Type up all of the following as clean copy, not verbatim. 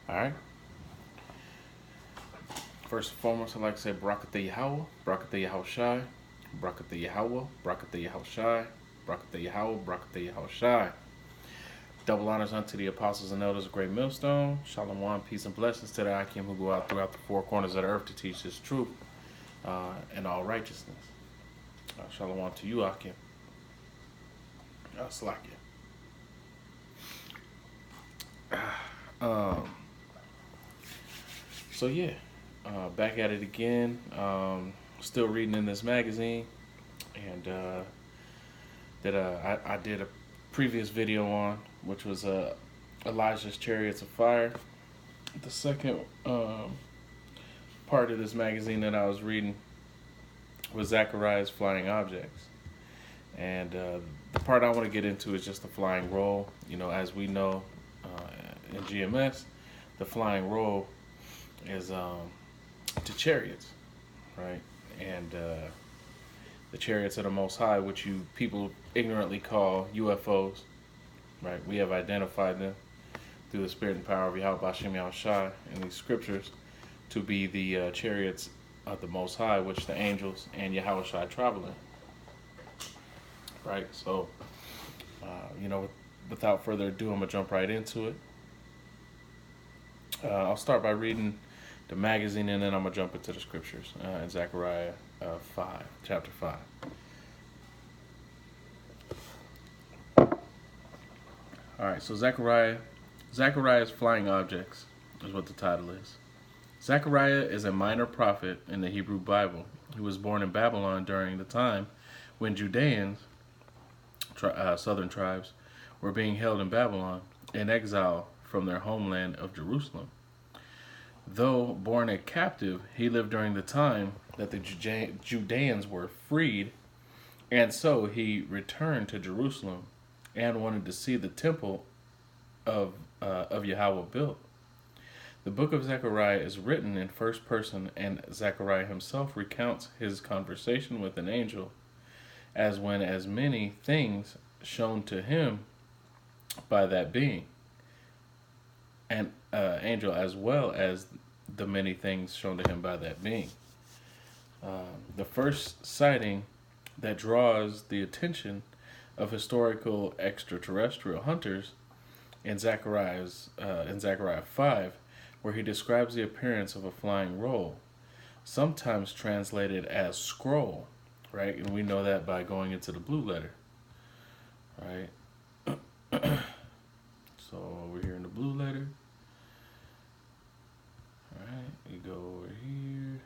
All right. First and foremost, I'd like to say Barakatha Yahweh, Barakatha Yahweh Shai, Barakatha Yahweh, Barakatha Yahweh Shai, Barakatha Yahweh, Barakatha Yahweh Shai. Double honors unto the apostles and elders of Great Millstone. Shalom, one, peace and blessings to the Akim who go out throughout the four corners of the earth to teach this truth and all righteousness. Shalom to you, Akim. Slakia. Um, so yeah, back at it again. Still reading in this magazine, and that I did a previous video on, which was Elijah's Chariots of Fire. The second part of this magazine that I was reading was Zechariah's Flying Objects. And the part I want to get into is just the flying roll. You know, as we know in GMS, the flying roll is to chariots, right? And the chariots of the Most High, which you people ignorantly call UFOs, right? We have identified them through the spirit and power of Yahweh Bashem Yahushai in these scriptures to be the chariots of the Most High, which the angels and Yahushai travel in. Right, so without further ado, I'm gonna jump right into it. I'll start by reading the magazine, and then I'm gonna jump into the scriptures in Zechariah 5, chapter 5. All right, so Zechariah's Flying Objects is what the title is. Zechariah is a minor prophet in the Hebrew Bible. He was born in Babylon during the time when Judeans, southern tribes, were being held in Babylon in exile from their homeland of Jerusalem. Though born a captive, he lived during the time that the Judeans were freed, and so he returned to Jerusalem and wanted to see the temple of Yahweh built. The book of Zechariah is written in first person, and Zechariah himself recounts his conversation with an angel as when as many things shown to him by that being, and angel, as well as the many things shown to him by that being. The first sighting that draws the attention of historical extraterrestrial hunters in Zechariah 5, where he describes the appearance of a flying roll, sometimes translated as scroll, right? And we know that by going into the blue letter, right? So over here in the blue letter, all right, we go over here.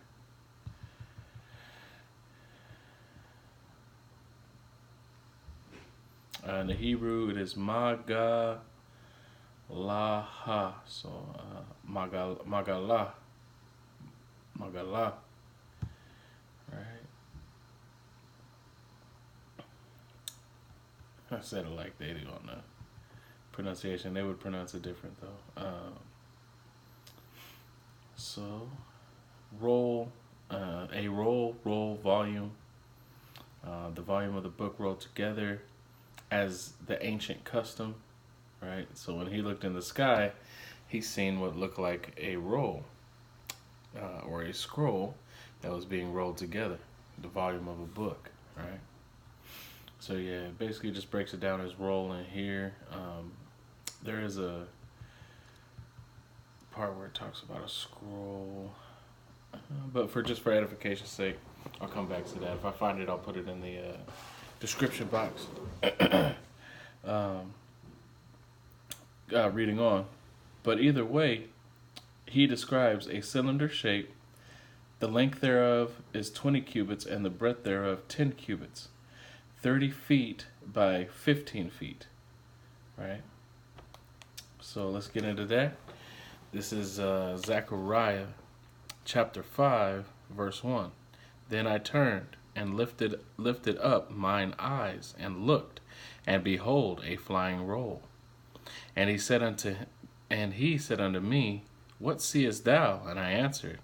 In the Hebrew, it is Magalaha. So Magala. Right. I said it like they do on the pronunciation. They would pronounce it different though. So roll, roll volume. The volume of the book rolled together as the ancient custom, right? So when he looked in the sky, he seen what looked like a roll or a scroll that was being rolled together, the volume of a book, right? So yeah, it basically just breaks it down as roll in here. There is a part where it talks about a scroll, but for edification's sake, I'll come back to that. If I find it, I'll put it in the description box. Reading on. But either way, he describes a cylinder shape. The length thereof is 20 cubits, and the breadth thereof 10 cubits. 30 feet by 15 feet. Right? So let's get into that. This is Zechariah chapter 5, verse 1. Then I turned and lifted up mine eyes and looked, and behold, a flying roll. And he said unto me, What seest thou? And I answered,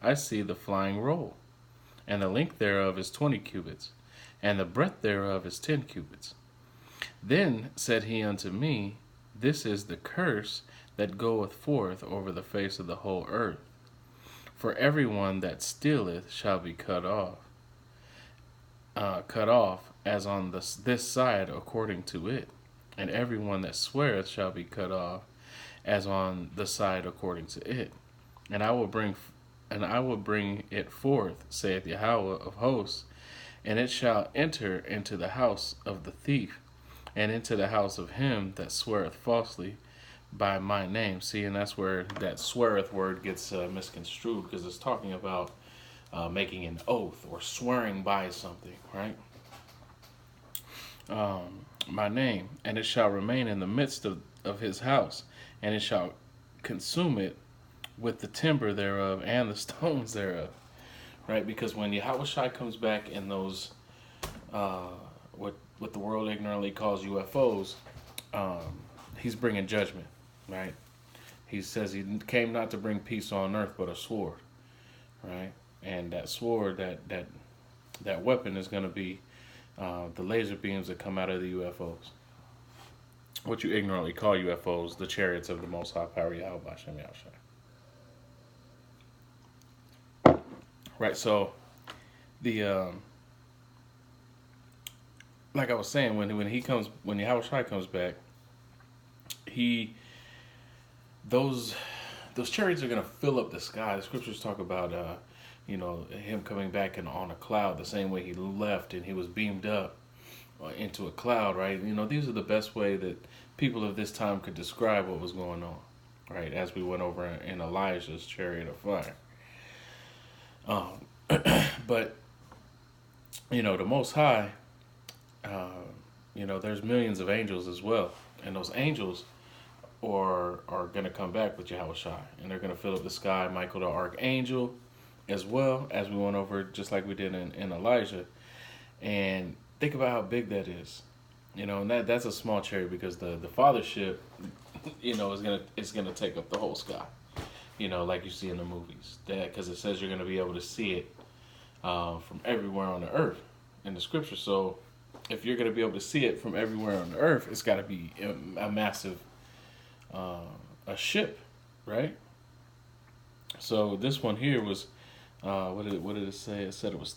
I see the flying roll, and the length thereof is 20 cubits, and the breadth thereof is 10 cubits. Then said he unto me, This is the curse that goeth forth over the face of the whole earth. For everyone that stealeth shall be cut off as on this side according to it, and everyone that sweareth shall be cut off as on the side according to it. And I will bring it forth, saith Yahweh of hosts, and it shall enter into the house of the thief, and into the house of him that sweareth falsely by my name. See, and that's where that sweareth word gets misconstrued, because it's talking about making an oath or swearing by something, right? My name, and it shall remain in the midst of his house, and it shall consume it with the timber thereof and the stones thereof, right? Because when Yahweh comes back in those, what the world ignorantly calls UFOs, he's bringing judgment, right? He says he came not to bring peace on earth, but a sword, right? And that sword, that weapon is going to be the laser beams that come out of the UFOs. What you ignorantly call UFOs, the chariots of the Most High Power Yahweh Bashem Yahushua. Right, so the like I was saying, when Yahweh comes back, those chariots are gonna fill up the sky. The scriptures talk about him coming back on a cloud, the same way he left and he was beamed up into a cloud, right? These are the best way that people of this time could describe what was going on, right? As we went over in Elijah's chariot of fire. But the Most High, there's millions of angels as well, and those angels are going to come back with Yahweh Shai, and they're going to fill up the sky. Michael the archangel, as well, as we went over, just like we did in Elijah. And think about how big that is, and that's a small chariot, because the fathership, is gonna take up the whole sky, like you see in the movies. That because it says you're gonna be able to see it from everywhere on the earth in the scripture. So if you're gonna be able to see it from everywhere on the earth, it's got to be a massive a ship, right? So this one here was what did it say? It said it was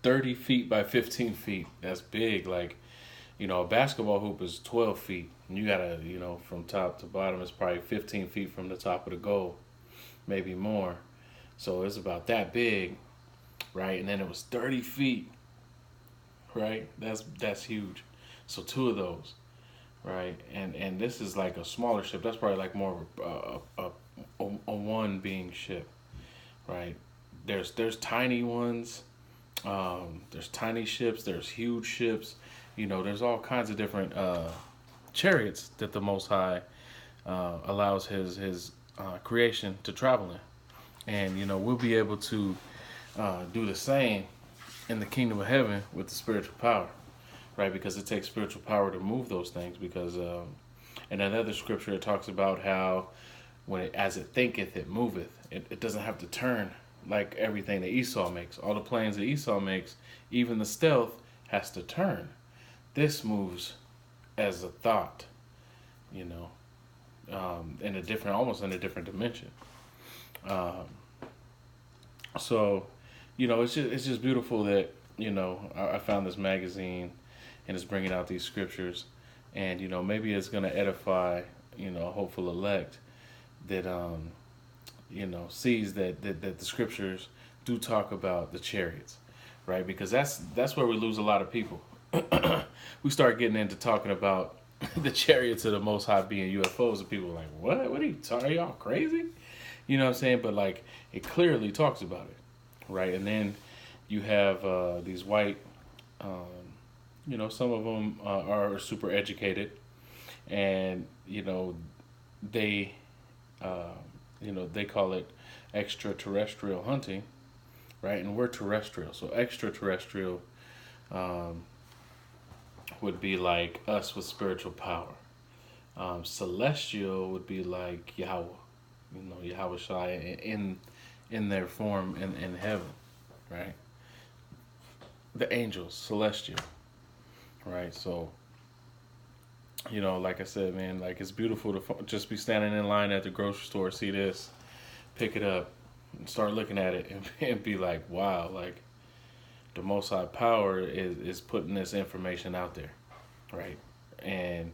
30 feet by 15 feet. That's big. Like, a basketball hoop is 12 feet. And you gotta, from top to bottom, it's probably 15 feet from the top of the goal, maybe more. So it's about that big, right? And then it was 30 feet, right? That's huge. So two of those, right? And this is like a smaller ship. That's probably like more of a one being ship, right? There's tiny ones. There's tiny ships. There's huge ships. There's all kinds of different chariots that the Most High allows his creation to travel in, and we'll be able to do the same in the kingdom of heaven with the spiritual power, right? Because it takes spiritual power to move those things. Because in another scripture, it talks about how as it thinketh, it moveth. It doesn't have to turn like everything that Esau makes. All the planes that Esau makes, even the stealth, has to turn. This moves as a thought, almost in a different dimension. So, it's just beautiful that I found this magazine and it's bringing out these scriptures, and maybe it's gonna edify a hopeful elect that sees that the scriptures do talk about the chariots, right? Because that's where we lose a lot of people. We start getting into talking about the chariots of the Most High being UFOs, and people are like, what are you talking? Are y'all crazy? You know what I'm saying? But like, it clearly talks about it, right? And then you have these white, some of them are super educated, and they they call it extraterrestrial hunting, right? And we're terrestrial, so extraterrestrial would be like us with spiritual power. Celestial would be like Yahweh, Yahweh Shai in their form in heaven, right? The angels, celestial, right? So Like I said, man, like it's beautiful to just be standing in line at the grocery store, see this, pick it up, and start looking at it, and be like, wow, like the Most High Power is putting this information out there, right? And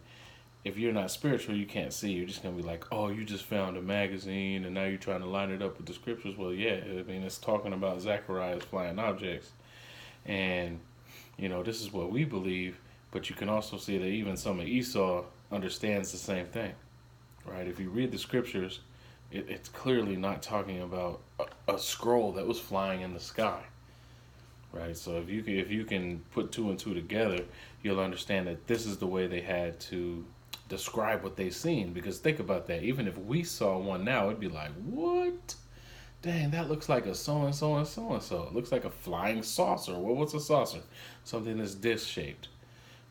if you're not spiritual, you can't see. You're just gonna be like, oh, you just found a magazine, and now you're trying to line it up with the scriptures. Well, yeah, I mean, it's talking about Zechariah's flying objects, and this is what we believe. But you can also see that even some of Esau understands the same thing, right? If you read the scriptures, it's clearly not talking about a scroll that was flying in the sky, right? So if you can put two and two together, you'll understand that this is the way they had to describe what they seen. Because think about that. Even if we saw one now, it'd be like, what? Dang, that looks like a so and so and so and so. It looks like a flying saucer. Well, what's a saucer? Something that's disc shaped,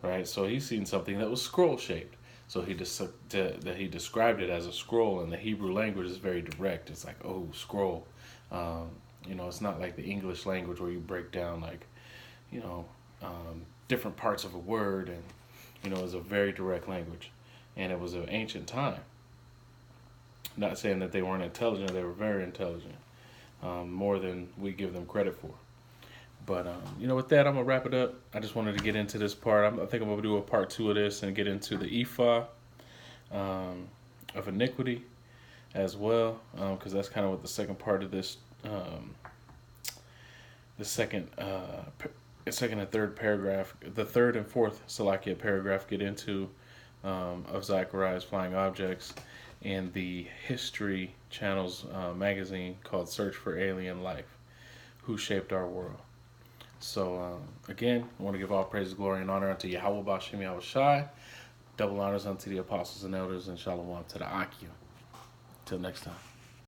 right? So he's seen something that was scroll shaped. So he described it as a scroll, and the Hebrew language is very direct. It's like, oh, scroll. It's not like the English language where you break down like, you know, different parts of a word, and it's a very direct language, and it was an ancient time. Not saying that they weren't intelligent; they were very intelligent, more than we give them credit for. But with that, I'm gonna wrap it up. I just wanted to get into this part. I think I'm gonna do a part two of this and get into the ephah of iniquity as well, because that's kind of what the second part of this, the second and third paragraph, the third and fourth Salakia paragraph get into of Zechariah's flying objects in the History Channel's magazine called "Search for Alien Life: Who Shaped Our World." So, again, I want to give all praise, glory, and honor unto Yahweh Bashem Yahweh Shai. Double honors unto the apostles and elders, and shalom to the Akim. Till next time.